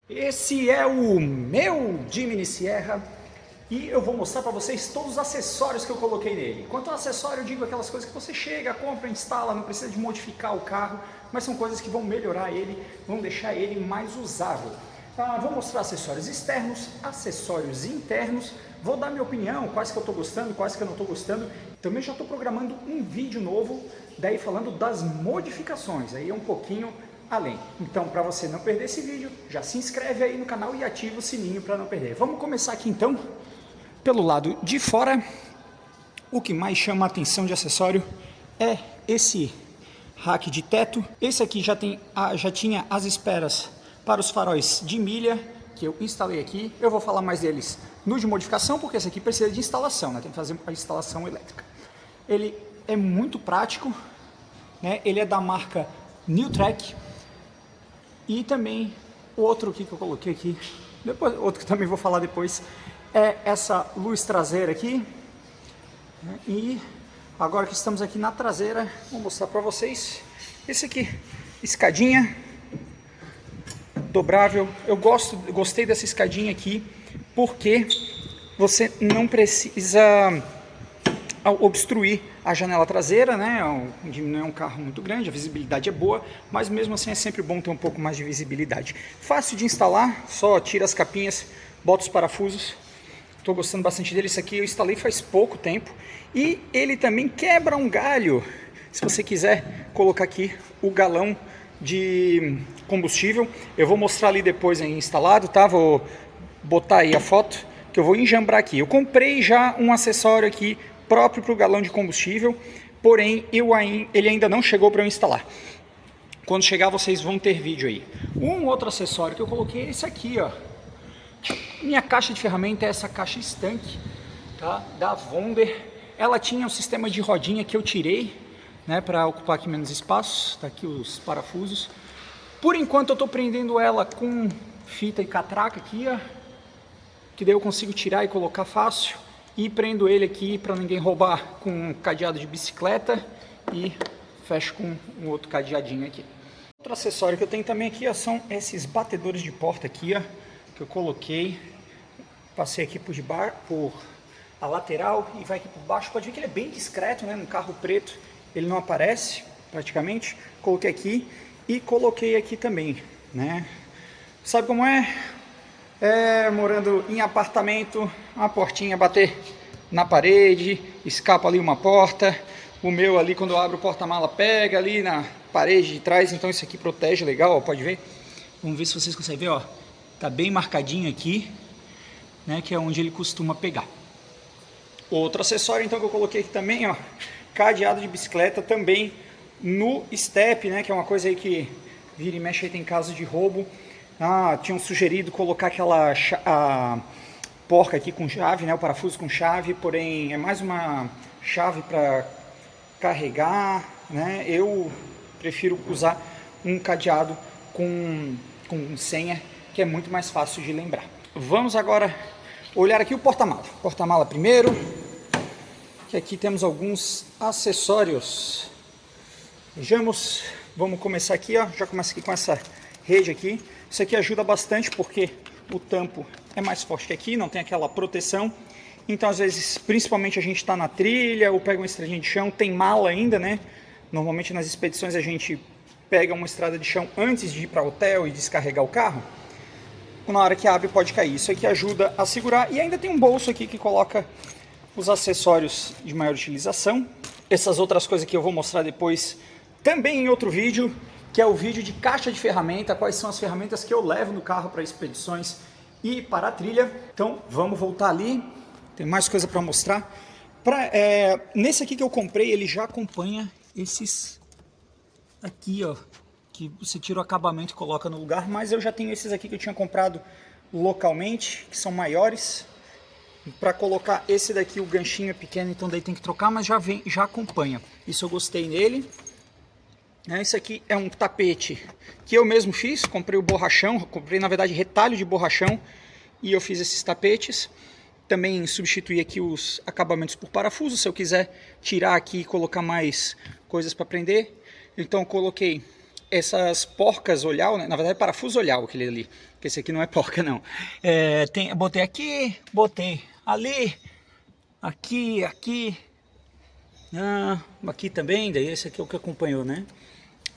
Esse é o meu Jimny Sierra e eu vou mostrar para vocês todos os acessórios que eu coloquei nele. Quanto ao acessório, eu digo aquelas coisas que você chega, compra, instala, não precisa de modificar o carro, mas são coisas que vão melhorar ele, vão deixar ele mais usável. Vou mostrar acessórios externos, acessórios internos, vou dar minha opinião, quais que eu estou gostando, quais que eu não estou gostando. Também já estou programando um vídeo novo, daí falando das modificações, aí é um pouquinho além. Então, para você não perder esse vídeo, já se inscreve aí no canal e ativa o sininho para não perder. Vamos começar aqui então, pelo lado de fora. O que mais chama a atenção de acessório é esse rack de teto. Esse aqui já tinha as esperas para os faróis de milha, que eu instalei aqui. Eu vou falar mais deles no de modificação, porque esse aqui precisa de instalação, né? Tem que fazer a instalação elétrica. Ele é muito prático, né? Ele é da marca Newtrek. E também o outro aqui que eu coloquei aqui, depois, outro que também vou falar depois, é essa luz traseira aqui. E agora que estamos aqui na traseira, vou mostrar para vocês esse aqui, escadinha dobrável. Eu gostei dessa escadinha aqui, porque você não precisa obstruir a janela traseira, né? Não é um carro muito grande, a visibilidade é boa, mas mesmo assim é sempre bom ter um pouco mais de visibilidade. Fácil de instalar, só tira as capinhas, bota os parafusos. Estou gostando bastante dele. Esse aqui eu instalei faz pouco tempo e ele também quebra um galho. Se você quiser colocar aqui o galão de combustível, eu vou mostrar ali depois aí instalado, tá? Vou botar aí a foto que eu vou enjambrar aqui. Eu comprei já um acessório aqui próprio para o galão de combustível, porém ele ainda não chegou para eu instalar. Quando chegar vocês vão ter vídeo aí. Um outro acessório que eu coloquei é esse aqui, ó. Minha caixa de ferramenta é essa caixa estanque, tá? Da Wonder. Ela tinha um sistema de rodinha que eu tirei, né, para ocupar aqui menos espaço. Tá aqui os parafusos. Por enquanto eu estou prendendo ela com fita e catraca aqui, ó, que daí eu consigo tirar e colocar fácil. E prendo ele aqui para ninguém roubar com um cadeado de bicicleta e fecho com um outro cadeadinho aqui. Outro acessório que eu tenho também aqui, ó, são esses batedores de porta aqui, ó, que eu coloquei. Passei aqui por a lateral e vai aqui por baixo. Pode ver que ele é bem discreto, né? No carro preto ele não aparece praticamente. Coloquei aqui e coloquei aqui também, né? Sabe como é? Morando em apartamento, uma portinha bater na parede, escapa ali uma porta. O meu ali, quando eu abro o porta-mala, pega ali na parede de trás, então isso aqui protege legal, ó, pode ver. Vamos ver se vocês conseguem ver, ó. Tá bem marcadinho aqui, né, que é onde ele costuma pegar. Outro acessório então que eu coloquei aqui também, ó, cadeado de bicicleta também no step, né, que é uma coisa aí que vira e mexe aí, tem casos de roubo. Tinham sugerido colocar aquela porca aqui com chave, né, o parafuso com chave, porém é mais uma chave para carregar, né? Eu prefiro usar um cadeado com senha, que é muito mais fácil de lembrar. Vamos agora olhar aqui o porta-mala. Porta-mala primeiro, que aqui temos alguns acessórios. Vejamos, vamos começar aqui, ó. Já começa aqui com essa rede aqui. Isso aqui ajuda bastante porque o tampo é mais forte que aqui, não tem aquela proteção. Então, às vezes, principalmente a gente está na trilha ou pega uma estradinha de chão, tem mala ainda, né? Normalmente nas expedições a gente pega uma estrada de chão antes de ir para o hotel e descarregar o carro. Na hora que abre pode cair. Isso aqui ajuda a segurar. E ainda tem um bolso aqui que coloca os acessórios de maior utilização. Essas outras coisas que eu vou mostrar depois também em outro vídeo, que é o vídeo de caixa de ferramenta, quais são as ferramentas que eu levo no carro para expedições e para a trilha. Então vamos voltar ali, tem mais coisa para mostrar. Nesse aqui que eu comprei, ele já acompanha esses aqui, ó, que você tira o acabamento e coloca no lugar, mas eu já tenho esses aqui que eu tinha comprado localmente, que são maiores. Para colocar esse daqui, o ganchinho é pequeno, então daí tem que trocar, mas já acompanha. Isso eu gostei nele. Esse aqui é um tapete que eu mesmo fiz, comprei o borrachão, comprei na verdade retalho de borrachão e eu fiz esses tapetes. Também substituí aqui os acabamentos por parafuso, se eu quiser tirar aqui e colocar mais coisas para prender. Então eu coloquei essas porcas olhar, né? Na verdade é parafuso olhar aquele ali, porque esse aqui não é porca não. Botei aqui, botei ali, aqui, aqui também, daí esse aqui é o que acompanhou, né?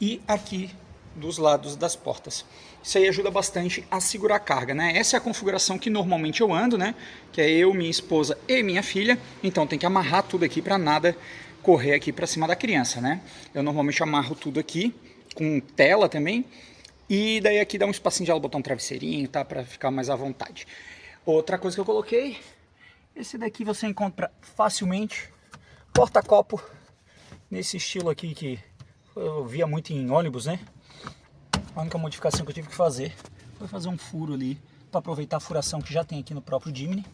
E aqui dos lados das portas. Isso aí ajuda bastante a segurar a carga, né? Essa é a configuração que normalmente eu ando, né? Que é eu, minha esposa e minha filha. Então tem que amarrar tudo aqui para nada correr aqui para cima da criança, né? Eu normalmente amarro tudo aqui com tela também. E daí aqui dá um espacinho de ela botar um travesseirinho, tá? Para ficar mais à vontade. Outra coisa que eu coloquei, esse daqui você encontra facilmente, porta-copo nesse estilo aqui que eu via muito em ônibus, né? A única modificação que eu tive que fazer foi fazer um furo ali para aproveitar a furação que já tem aqui no próprio Jimny.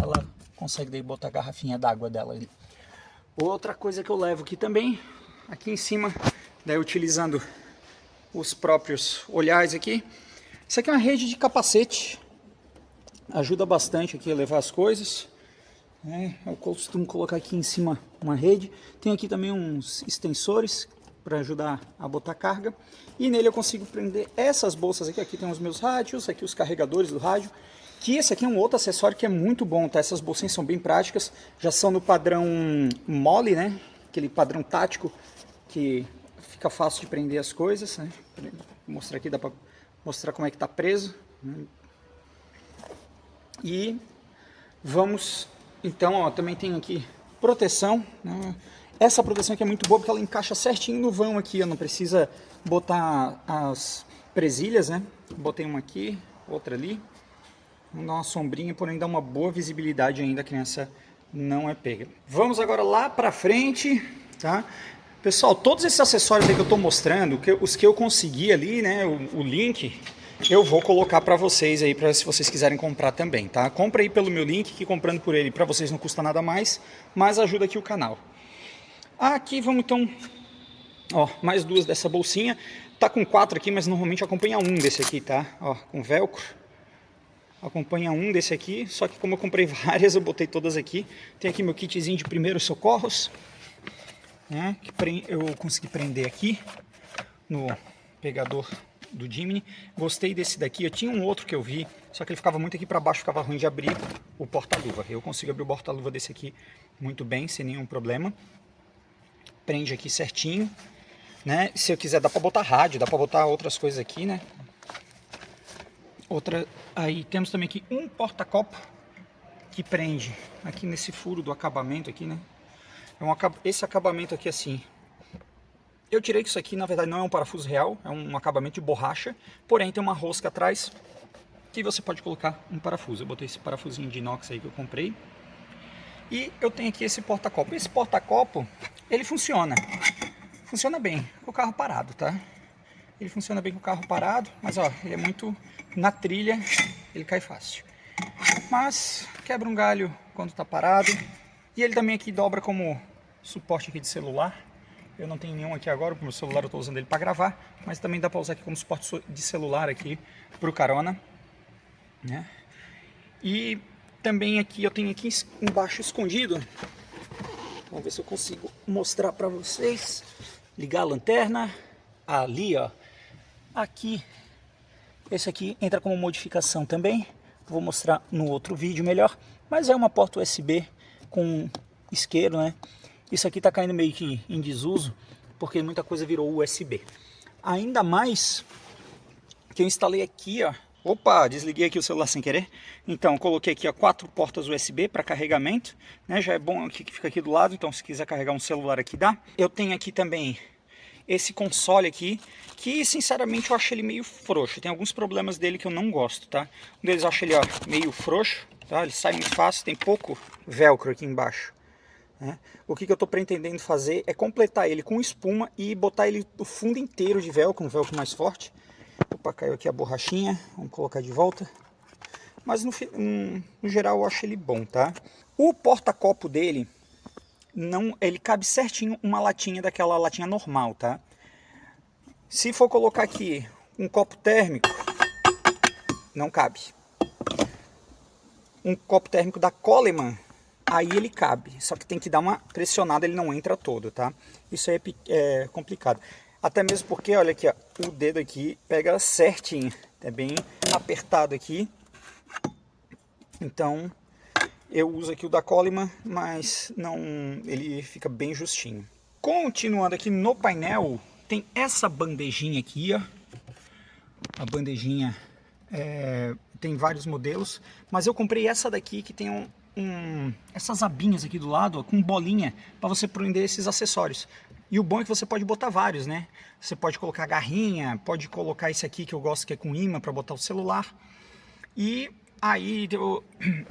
Ela consegue daí botar a garrafinha d'água dela ali. Outra coisa que eu levo aqui também, aqui em cima, daí utilizando os próprios olhares aqui. Isso aqui é uma rede de capacete, ajuda bastante aqui a levar as coisas. Eu costumo colocar aqui em cima uma rede. Tem aqui também uns extensores para ajudar a botar carga. E nele eu consigo prender essas bolsas aqui. Aqui tem os meus rádios, aqui os carregadores do rádio. Que esse aqui é um outro acessório que é muito bom, tá? Essas bolsinhas são bem práticas. Já são no padrão mole, né? Aquele padrão tático que fica fácil de prender as coisas, né? Vou mostrar aqui, dá para mostrar como é que tá preso. E vamos, então, ó, também tem aqui proteção, né? Essa proteção aqui é muito boa porque ela encaixa certinho no vão aqui, ó, não precisa botar as presilhas, né? Botei uma aqui, outra ali. Vamos dar uma sombrinha, porém dá uma boa visibilidade ainda, a criança não é pega. Vamos agora lá pra frente, tá? Pessoal, todos esses acessórios aí que eu tô mostrando, os que eu consegui ali, né, o link, eu vou colocar para vocês aí, para se vocês quiserem comprar também, tá? Compra aí pelo meu link, que comprando por ele para vocês não custa nada mais, mas ajuda aqui o canal. Aqui vamos então, ó, mais duas dessa bolsinha. Tá com 4 aqui, mas normalmente acompanha um desse aqui, tá? Ó, com velcro. Acompanha um desse aqui, só que como eu comprei várias, eu botei todas aqui. Tem aqui meu kitzinho de primeiros socorros, né? Que eu consegui prender aqui no pegador do Jimny. Gostei desse daqui. Eu tinha um outro que eu vi, só que ele ficava muito aqui para baixo, ficava ruim de abrir o porta-luva. Eu consigo abrir o porta-luva desse aqui muito bem, sem nenhum problema. Prende aqui certinho, né? Se eu quiser dá para botar rádio, dá para botar outras coisas aqui, né? Aí temos também aqui um porta-copo que prende aqui nesse furo do acabamento aqui, né? Esse acabamento aqui assim, eu tirei que isso aqui na verdade não é um parafuso real, é um acabamento de borracha, porém tem uma rosca atrás que você pode colocar um parafuso. Eu botei esse parafusinho de inox aí que eu comprei. E eu tenho aqui esse porta-copo. Esse porta-copo, ele funciona bem com o carro parado, tá? Ele funciona bem com o carro parado, mas ó, ele é muito na trilha, ele cai fácil. Mas quebra um galho quando tá parado. E ele também aqui dobra como suporte aqui de celular. Eu não tenho nenhum aqui agora, porque o meu celular eu tô usando ele para gravar, mas também dá para usar aqui como suporte de celular aqui pro carona, né? E também aqui eu tenho aqui embaixo escondido. Vamos ver se eu consigo mostrar para vocês. Ligar a lanterna. Ali, ó. Aqui. Esse aqui entra como modificação também. Vou mostrar no outro vídeo melhor. Mas é uma porta USB com isqueiro, né? Isso aqui tá caindo meio que em desuso, porque muita coisa virou USB. Ainda mais que eu instalei aqui, ó. Opa, desliguei aqui o celular sem querer. Então, coloquei aqui, ó, 4 portas USB para carregamento, né? Já é bom aqui que fica aqui do lado, então se quiser carregar um celular aqui dá. Eu tenho aqui também esse console aqui, que sinceramente eu acho ele meio frouxo. Tem alguns problemas dele que eu não gosto, tá? Um deles eu acho ele, ó, meio frouxo, tá? Ele sai muito fácil, tem pouco velcro aqui embaixo, né? O que eu tô pretendendo fazer é completar ele com espuma e botar ele o fundo inteiro de velcro, um velcro mais forte. Opa, caiu aqui a borrachinha, vamos colocar de volta. Mas no geral eu acho ele bom, tá? O porta-copo dele, ele cabe certinho uma latinha daquela latinha normal, tá? Se for colocar aqui um copo térmico, não cabe. Um copo térmico da Coleman, aí ele cabe. Só que tem que dar uma pressionada, ele não entra todo, tá? Isso aí é complicado. Até mesmo porque, olha aqui, ó, o dedo aqui pega certinho. É bem apertado aqui. Então, eu uso aqui o da Coleman, mas não, ele fica bem justinho. Continuando aqui no painel, tem essa bandejinha aqui, ó. A bandejinha tem vários modelos, mas eu comprei essa daqui que tem essas abinhas aqui do lado, ó, com bolinha, para você prender esses acessórios. E o bom é que você pode botar vários, né? Você pode colocar garrinha, pode colocar esse aqui que eu gosto, que é com imã, para botar o celular. E aí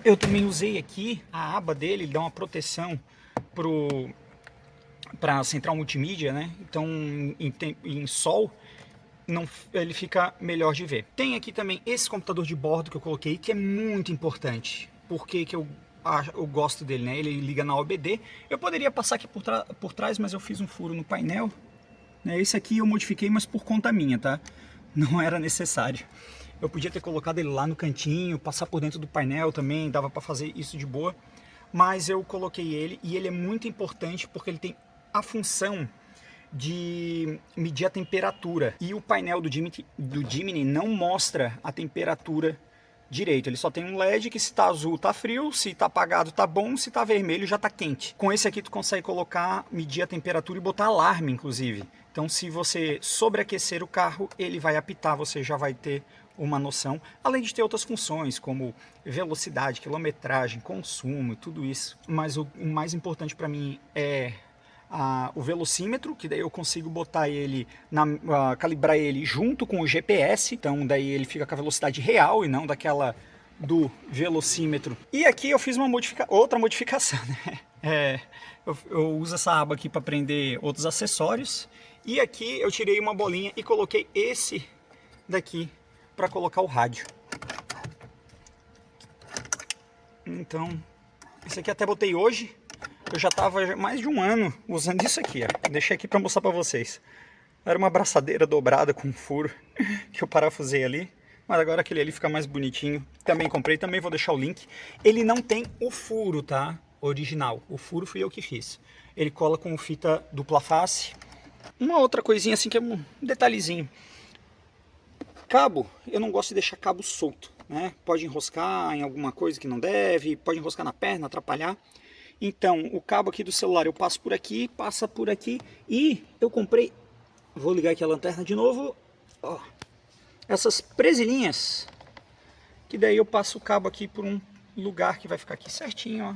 eu também usei aqui a aba dele, ele dá uma proteção para a central multimídia, né? Então em sol ele fica melhor de ver. Tem aqui também esse computador de bordo que eu coloquei, que é muito importante. Por que que eu gosto dele, né? Ele liga na OBD. Eu poderia passar aqui por trás, mas eu fiz um furo no painel. Esse aqui eu modifiquei, mas por conta minha, tá? Não era necessário. Eu podia ter colocado ele lá no cantinho, passar por dentro do painel também, dava para fazer isso de boa. Mas eu coloquei ele e ele é muito importante porque ele tem a função de medir a temperatura. E o painel do Jimny não mostra a temperatura direito. Ele só tem um LED que se tá azul tá frio, se tá apagado tá bom, se tá vermelho já tá quente. Com esse aqui tu consegue colocar, medir a temperatura e botar alarme, inclusive. Então se você sobreaquecer o carro, ele vai apitar, você já vai ter uma noção, além de ter outras funções como velocidade, quilometragem, consumo e tudo isso. Mas o mais importante para mim é o velocímetro, que daí eu consigo botar ele, calibrar ele junto com o GPS, então daí ele fica com a velocidade real e não daquela do velocímetro. E aqui eu fiz outra modificação, né? Eu uso essa aba aqui para prender outros acessórios, e aqui eu tirei uma bolinha e coloquei esse daqui para colocar o rádio. Então, esse aqui até botei hoje. Eu já estava mais de um ano usando isso aqui, ó. Deixei aqui para mostrar para vocês. Era uma abraçadeira dobrada com um furo que eu parafusei ali. Mas agora aquele ali fica mais bonitinho. Também comprei, também vou deixar o link. Ele não tem o furo, tá? Original. O furo fui eu que fiz. Ele cola com fita dupla face. Uma outra coisinha assim que é um detalhezinho. Cabo, eu não gosto de deixar cabo solto, né? Pode enroscar em alguma coisa que não deve, pode enroscar na perna, atrapalhar. Então, o cabo aqui do celular eu passo por aqui, passa por aqui e eu comprei, vou ligar aqui a lanterna de novo, ó, essas presilhinhas, que daí eu passo o cabo aqui por um lugar que vai ficar aqui certinho, ó,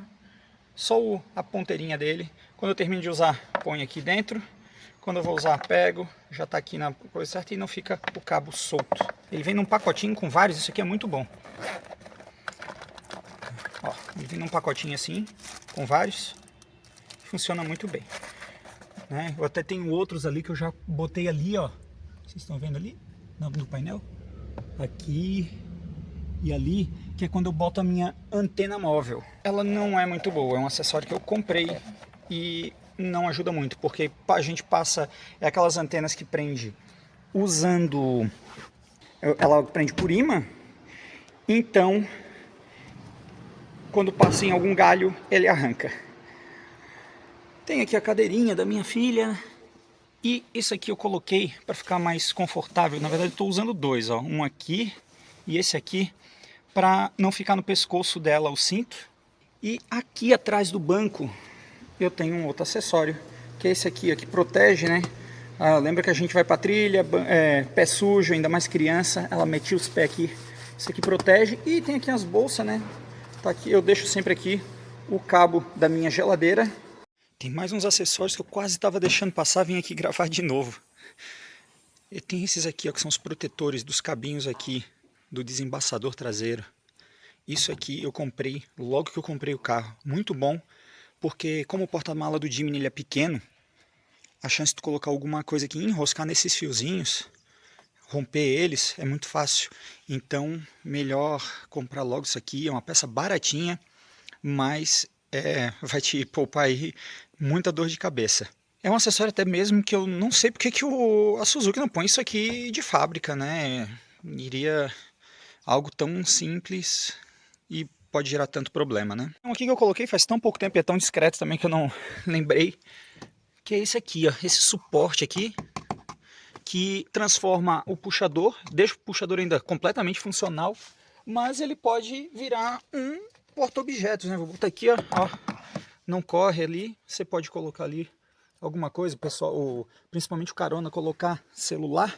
só a ponteirinha dele. Quando eu termino de usar, ponho aqui dentro, quando eu vou usar, pego, já tá aqui na coisa certa e não fica o cabo solto. Ele vem num pacotinho com vários, isso aqui é muito bom. Ó, ele vem num pacotinho assim, com vários, funciona muito bem, né? Eu até tenho outros ali que eu já botei ali, ó, vocês estão vendo ali, no painel, aqui e ali, que é quando eu boto a minha antena móvel. Ela não é muito boa, é um acessório que eu comprei e não ajuda muito, porque a gente passa, é aquelas antenas que prende usando, ela prende por imã, então quando passa em algum galho, ele arranca. Tem aqui a cadeirinha da minha filha. E isso aqui eu coloquei para ficar mais confortável. Na verdade, estou usando dois, ó. Um aqui e esse aqui, para não ficar no pescoço dela o cinto. E aqui atrás do banco, eu tenho um outro acessório, que é esse aqui, ó, que protege, né? Lembra que a gente vai para trilha, pé sujo, ainda mais criança, ela metia os pés aqui. Isso aqui protege. E tem aqui as bolsas, né? Tá aqui, eu deixo sempre aqui o cabo da minha geladeira. Tem mais uns acessórios que eu quase estava deixando passar, vim aqui gravar de novo. E tem esses aqui, ó, que são os protetores dos cabinhos aqui do desembaçador traseiro. Isso aqui eu comprei logo que eu comprei o carro. Muito bom, porque como o porta-mala do Jimny ele é pequeno, a chance de colocar alguma coisa aqui, enroscar nesses fiozinhos, romper eles, é muito fácil. Então, melhor comprar logo isso aqui. É uma peça baratinha, mas vai te poupar aí muita dor de cabeça. É um acessório até mesmo que eu não sei porque que a Suzuki não põe isso aqui de fábrica, né? Iria algo tão simples e pode gerar tanto problema, né? Então aqui que eu coloquei faz tão pouco tempo e é tão discreto também que eu não lembrei, que é esse aqui, ó, esse suporte aqui, que transforma o puxador, deixa o puxador ainda completamente funcional, mas ele pode virar um porta-objetos, né? Vou botar aqui, ó, não corre ali, você pode colocar ali alguma coisa, pessoal, principalmente o carona, colocar celular.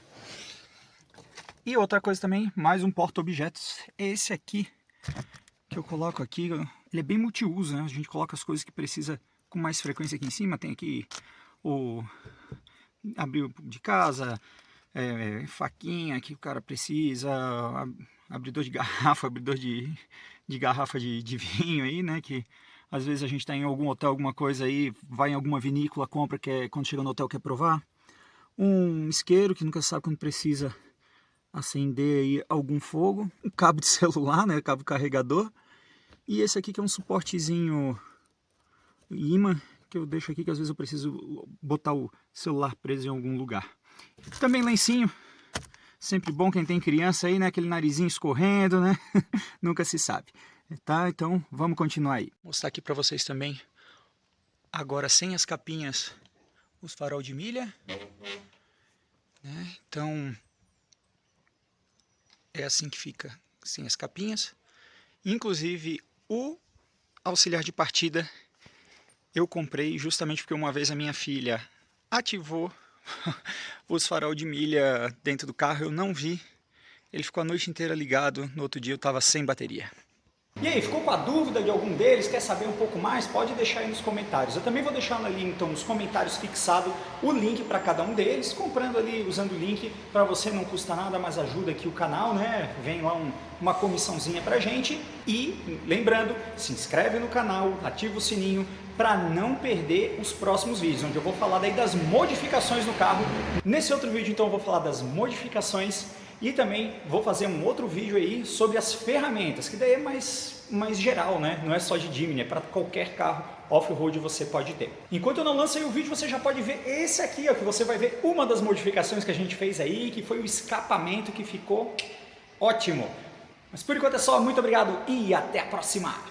E outra coisa também, mais um porta-objetos, esse aqui que eu coloco aqui, ele é bem multiuso, né? A gente coloca as coisas que precisa com mais frequência aqui em cima, tem aqui o abrigo de casa, faquinha que o cara precisa, abridor de garrafa, abridor de garrafa de vinho aí, né? Que às vezes a gente está em algum hotel, alguma coisa aí, vai em alguma vinícola, compra, quando chega no hotel quer provar. Um isqueiro que nunca sabe quando precisa acender aí algum fogo, um cabo de celular, né, cabo carregador, e esse aqui que é um suportezinho imã, que eu deixo aqui que às vezes eu preciso botar o celular preso em algum lugar. Também lencinho, sempre bom quem tem criança aí, né, aquele narizinho escorrendo, né, nunca se sabe, tá? Então vamos continuar aí. Vou mostrar aqui para vocês também, agora sem as capinhas, os farol de milha, né, então é assim que fica, sem as capinhas. Inclusive o auxiliar de partida eu comprei justamente porque uma vez a minha filha ativou os farol de milha dentro do carro, eu não vi. Ele ficou a noite inteira ligado, no outro dia eu estava sem bateria. E aí, ficou com a dúvida de algum deles? Quer saber um pouco mais? Pode deixar aí nos comentários. Eu também vou deixar ali, então, nos comentários fixado o link para cada um deles. Comprando ali, usando o link, para você não custa nada, mas ajuda aqui o canal, né? Vem lá uma comissãozinha pra gente. E, lembrando, se inscreve no canal, ativa o sininho para não perder os próximos vídeos, onde eu vou falar daí das modificações no carro. Nesse outro vídeo, então, eu vou falar das modificações. E também vou fazer um outro vídeo aí sobre as ferramentas, que daí é mais geral, né? Não é só de Jimny, é para qualquer carro off-road você pode ter. Enquanto eu não lanço aí o vídeo, você já pode ver esse aqui, ó, que você vai ver uma das modificações que a gente fez aí, que foi o escapamento que ficou ótimo. Mas por enquanto é só, muito obrigado e até a próxima!